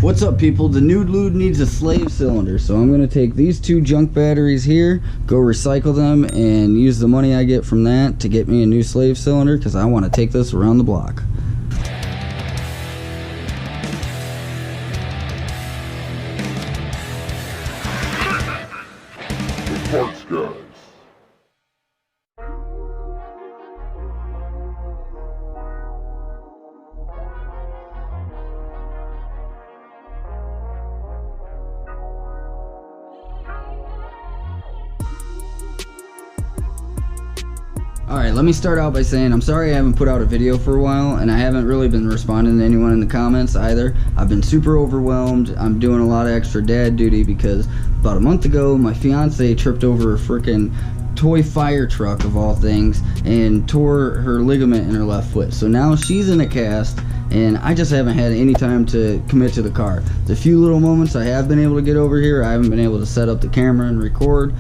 What's up, people? The NuDeLuDe needs a slave cylinder, so I'm going to take these two junk batteries here, go recycle them, and use the money I get from that to get me a new slave cylinder, because I want to take this around the block. Parts guys. Alright, let me start out by saying I'm sorry I haven't put out a video for a while, and I haven't really been responding to anyone in the comments either. I've been super overwhelmed. I'm doing a lot of extra dad duty because about a month ago my fiance tripped over a freaking toy fire truck of all things and tore her ligament in her left foot. So now she's in a cast and I just haven't had any time to commit to the car. The few little moments I have been able to get over here, I haven't been able to set up the camera and record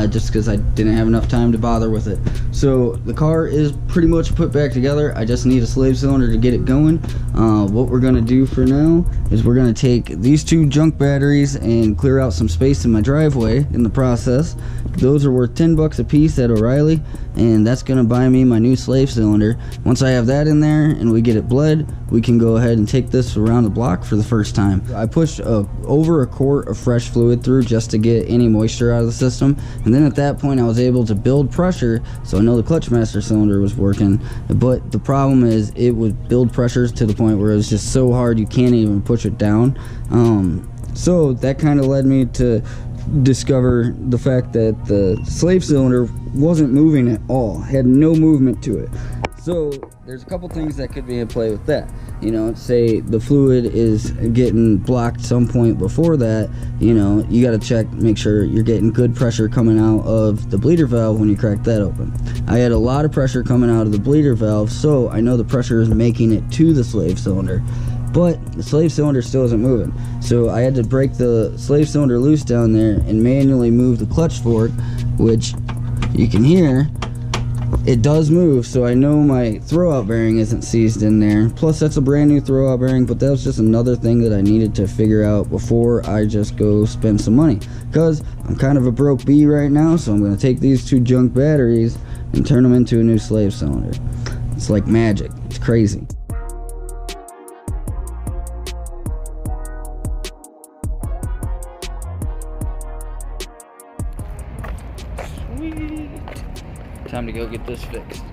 just because I didn't have enough time to bother with it. So the car is pretty much put back together. I just need a slave cylinder to get it going. What we're gonna do for now is we're gonna take these two junk batteries and clear out some space in my driveway in the process. Those are worth 10 bucks a piece at O'Reilly, and that's gonna buy me my new slave cylinder. Once I have that in there and we get it bled, we can go ahead and take this around the block for the first time. I pushed over a quart of fresh fluid through just to get any moisture out of the system, and then at that point I was able to build pressure, so I know the clutch master cylinder was working. But the problem is it would build pressures to the point where it was just so hard you can't even push it down. So that kind of led me to discover the fact that the slave cylinder wasn't moving at all, had no movement to it. So there's a couple things that could be in play with that. You know, say the fluid is getting blocked some point before that, you know, you got to check, make sure you're getting good pressure coming out of the bleeder valve when you crack that open. I had a lot of pressure coming out of the bleeder valve, so I know the pressure is making it to the slave cylinder. But the slave cylinder still isn't moving. So I had to break the slave cylinder loose down there and manually move the clutch fork, which you can hear it does move, so I know my throwout bearing isn't seized in there. Plus that's a brand new throwout bearing, but that was just another thing that I needed to figure out before I just go spend some money, because I'm kind of a broke bee right now. So I'm going to take these two junk batteries and turn them into a new slave cylinder. It's like magic. It's crazy. Time to go get this fixed.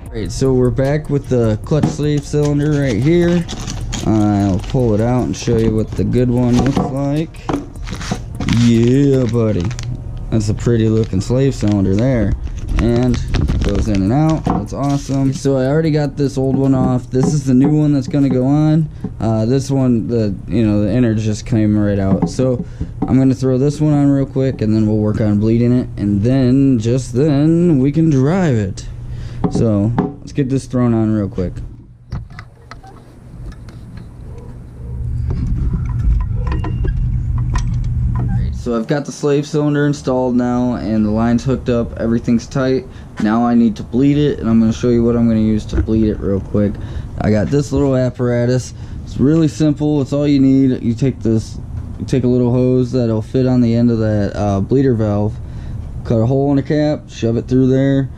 Alright, so we're back with the clutch slave cylinder right here. I'll pull it out and show you what the good one looks like. Yeah, buddy. That's a pretty looking slave cylinder there. And it goes in and out. That's awesome. So I already got this old one off. This is the new one that's gonna go on. This one, the innards just came right out. So I'm gonna throw this one on real quick, and then we'll work on bleeding it, and then just then we can drive it. So let's get this thrown on real quick. So I've got the slave cylinder installed now, and the line's hooked up, everything's tight. Now I need to bleed it, and I'm going to show you what I'm going to use to bleed it real quick. I got this little apparatus. It's really simple. It's all you need. You take a little hose that'll fit on the end of that bleeder valve, cut a hole in the cap, shove it through there.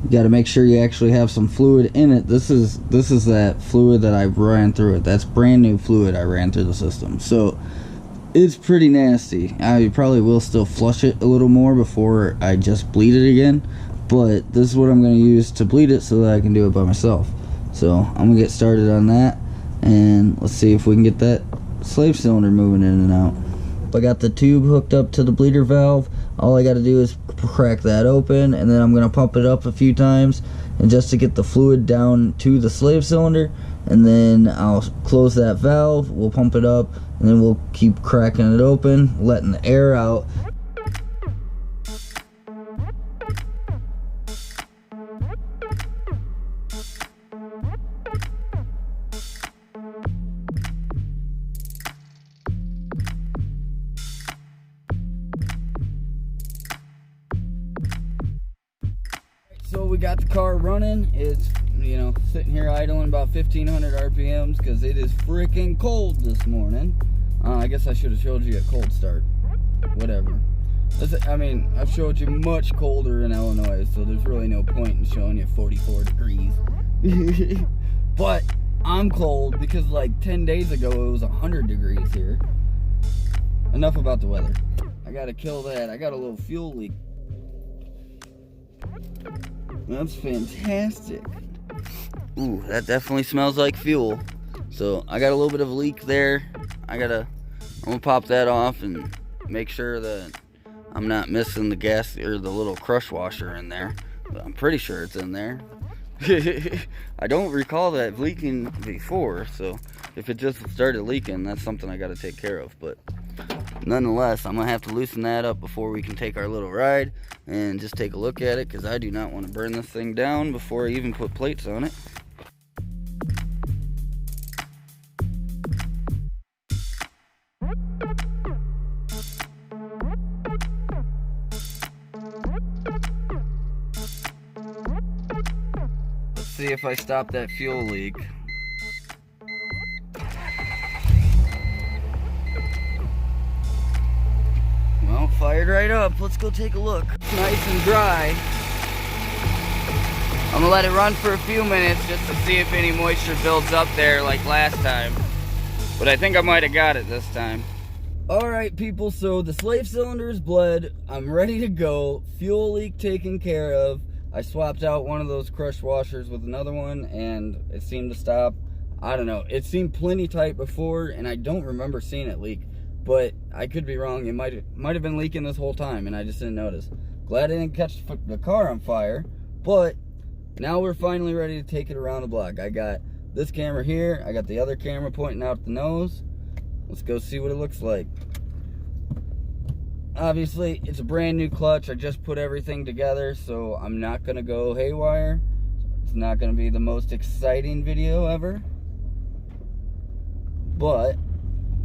You got to make sure you actually have some fluid in it. This is that fluid that I ran through it. That's brand new fluid I ran through the system. So it's pretty nasty. I probably will still flush it a little more before I just bleed it again, but this is what I'm going to use to bleed it so that I can do it by myself. So I'm going to get started on that, and let's see if we can get that slave cylinder moving in and out. I got the tube hooked up to the bleeder valve. All I got to do is crack that open, and then I'm going to pump it up a few times, and just to get the fluid down to the slave cylinder, and then I'll close that valve, we'll pump it up, and then we'll keep cracking it open, letting the air out. So we got the car running. It's, you know, sitting here idling about 1500 RPMs because it is freaking cold this morning. guess I should have showed you a cold start. Whatever. I mean, I've showed you much colder in Illinois, so there's really no point in showing you 44 degrees. But I'm cold because like 10 days ago it was 100 degrees here. Enough about the weather. I gotta kill that. I got a little fuel leak. That's fantastic. Ooh, that definitely smells like fuel. So I got a little bit of a leak there. I'm gonna pop that off and make sure that I'm not missing the gas or the little crush washer in there. But I'm pretty sure it's in there. I don't recall that leaking before, so if it just started leaking, that's something I gotta take care of. But nonetheless, I'm gonna have to loosen that up before we can take our little ride and just take a look at it, because I do not want to burn this thing down before I even put plates on it. Let's see if I stop that fuel leak. Well, fired right up. Let's go take a look. It's nice and dry. I'm gonna let it run for a few minutes just to see if any moisture builds up there like last time. But I think I might have got it this time. Alright people, so the slave cylinder is bled. I'm ready to go. Fuel leak taken care of. I swapped out one of those crush washers with another one and it seemed to stop. I don't know. It seemed plenty tight before and I don't remember seeing it leak. But I could be wrong. It might have been leaking this whole time and I just didn't notice. Glad I didn't catch the car on fire. But now we're finally ready to take it around the block. I got this camera here. I got the other camera pointing out the nose. Let's go see what it looks like. Obviously, it's a brand new clutch. I just put everything together, so I'm not going to go haywire. It's not going to be the most exciting video ever. But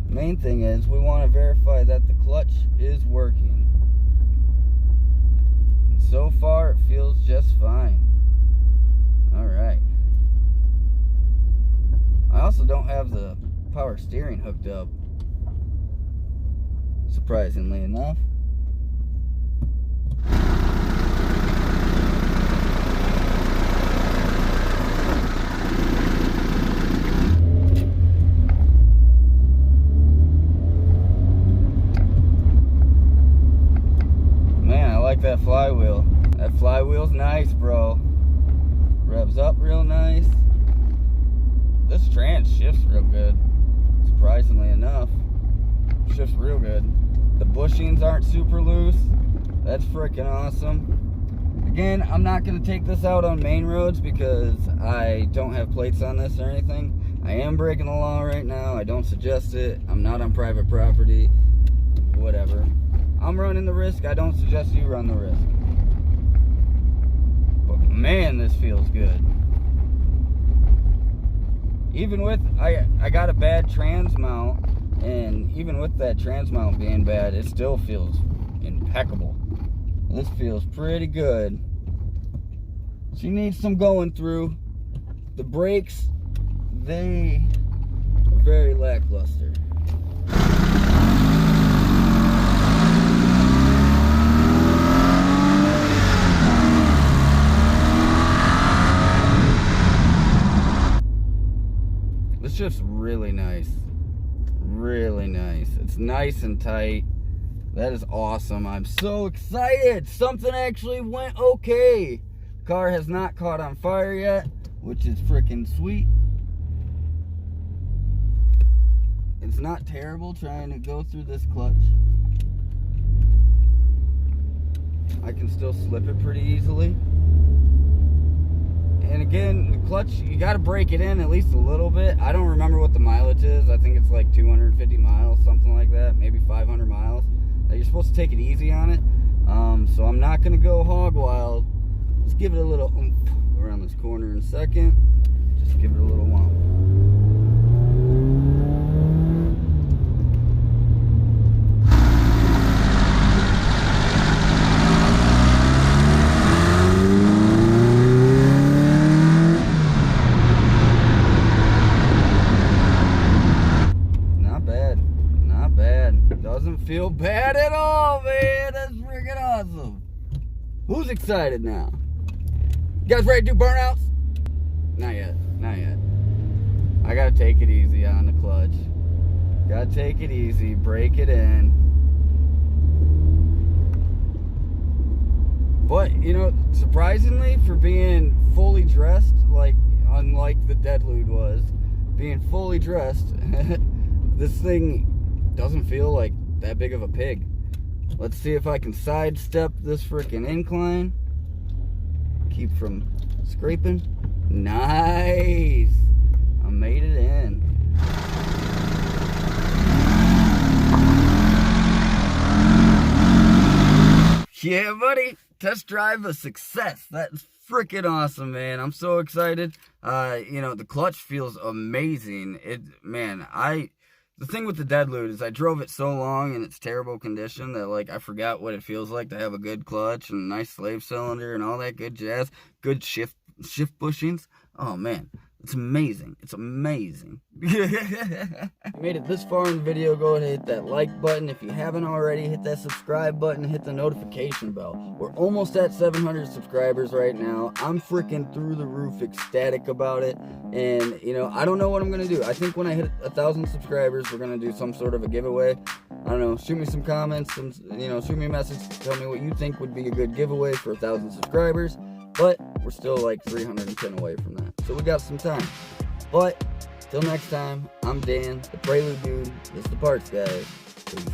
main thing is we want to verify that the clutch is working. And so far it feels just fine. Alright. I also don't have the power steering hooked up, surprisingly enough. That flywheel. That flywheel's nice, bro. Revs up real nice. This trans shifts real good. Surprisingly enough. Shifts real good. The bushings aren't super loose. That's freaking awesome. Again, I'm not going to take this out on main roads because I don't have plates on this or anything. I am breaking the law right now. I don't suggest it. I'm not on private property. Whatever. I'm running the risk. I don't suggest you run the risk. But man, this feels good. Even with, I got a bad trans mount, and even with that trans mount being bad, it still feels impeccable. This feels pretty good. She needs some going through. The brakes, they are very lackluster. It's just really nice. Really nice. It's nice and tight. That is awesome. I'm so excited. Something actually went okay. Car has not caught on fire yet, which is freaking sweet. It's not terrible trying to go through this clutch. I can still slip it pretty easily. And again, the clutch, you got to break it in at least a little bit. I don't remember what the mileage is. I think it's like 250 miles, something like that. Maybe 500 miles. You're supposed to take it easy on it. So I'm not going to go hog wild. Let's give it a little oomph around this corner in a second. Just give it a little womp. Doesn't feel bad at all, man. That's freaking awesome. Who's excited now? You guys ready to do burnouts? Not yet. Not yet. I gotta take it easy on the clutch. Gotta take it easy. Break it in. But, you know, surprisingly, for being fully dressed, like, unlike the NuDeLuDe was, being fully dressed, this thing doesn't feel like that big of a pig. Let's see if I can sidestep this freaking incline. Keep from scraping. Nice! I made it in. Yeah, buddy. Test drive a success. That's freaking awesome, man. I'm so excited. You know, the clutch feels amazing. The thing with the NuDeLuDe is I drove it so long in its terrible condition that, like, I forgot what it feels like to have a good clutch and a nice slave cylinder and all that good jazz. Good shift bushings. Oh, man. It's amazing. It's amazing. If you made it this far in the video, go ahead and hit that like button. If you haven't already, hit that subscribe button, hit the notification bell. We're almost at 700 subscribers right now. I'm freaking through the roof ecstatic about it. And, you know, I don't know what I'm going to do. I think when I hit 1,000 subscribers, we're going to do some sort of a giveaway. I don't know. Shoot me some comments and, you know, shoot me a message. Tell me what you think would be a good giveaway for 1,000 subscribers. But we're still like 310 away from that. So we got some time. But till next time, I'm Dan, the Prelude dude. This is the parts guy. Peace.